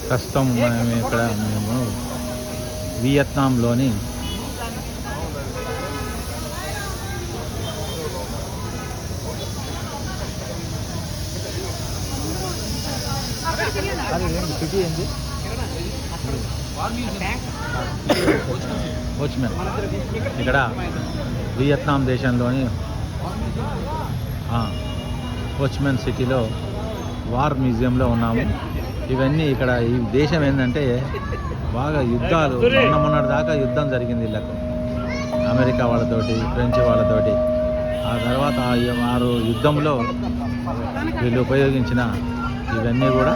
ప్రస్తుతం మేము వియత్నాంలోని సిటీ ఏంటి వాచ్మెన్. ఇక్కడ వియత్నాం దేశంలోని వాచ్మెన్ సిటీలో వార్ మ్యూజియంలో ఉన్నాము. ఇవన్నీ ఇక్కడ ఈ దేశం ఏంటంటే బాగా యుద్ధాలు, మొన్నటి దాకా యుద్ధం జరిగింది వీళ్ళకు, అమెరికా వాళ్ళతోటి, ఫ్రెంచ్ వాళ్ళతోటి. ఆ తర్వాత వారు యుద్ధంలో వీళ్ళు ఉపయోగించిన ఇవన్నీ కూడా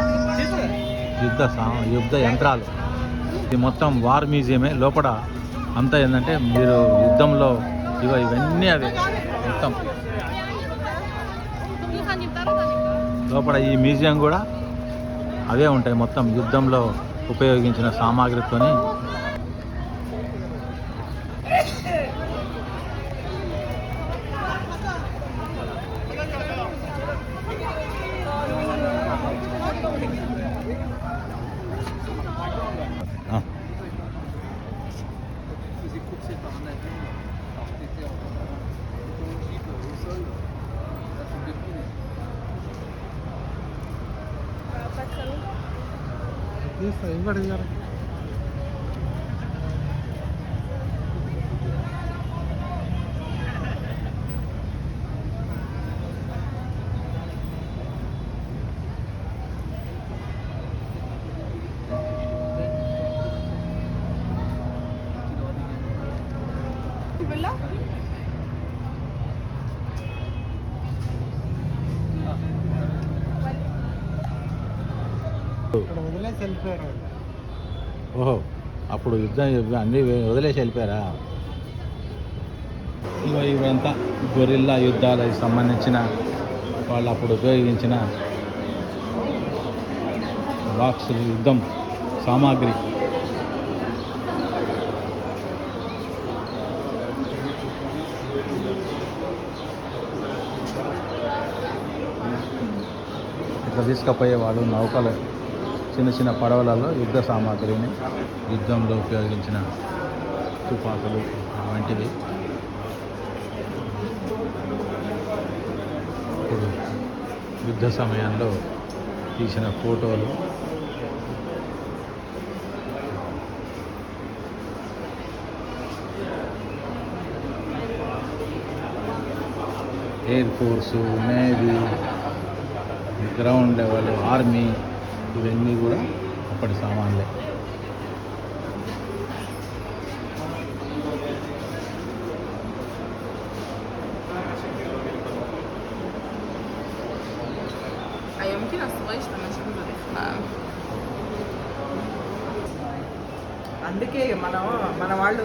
యుద్ధ యంత్రాలు. ఇది మొత్తం వార్ మ్యూజియమే. లోపల అంతా ఏంటంటే మీరు యుద్ధంలో ఇవన్నీ అవి మొత్తం లోపల ఈ మ్యూజియం కూడా అవే ఉంటాయి. మొత్తం యుద్ధంలో ఉపయోగించిన సామాగ్రితోని ఓహో, అప్పుడు యుద్ధం అన్నీ వదిలేసి వెళ్ళిపోయారా? ఇవంతా గొరిల్లా యుద్ధాలకు సంబంధించిన వాళ్ళు అప్పుడు ఉపయోగించిన బాక్సులు, యుద్ధం సామాగ్రి. ఇట్లా తీసుకుపోయేవాళ్ళు నౌకలు, చిన్న చిన్న పడవలలో యుద్ధ సామాగ్రిని, యుద్ధంలో ఉపయోగించిన తుపాకులు వంటివి. ఇప్పుడు యుద్ధ సమయంలో తీసిన ఫోటోలు. Air force, navy, ground level, army, ఇవన్నీ కూడా అప్పటి సామాన్లే. అందుకే మన వాళ్ళు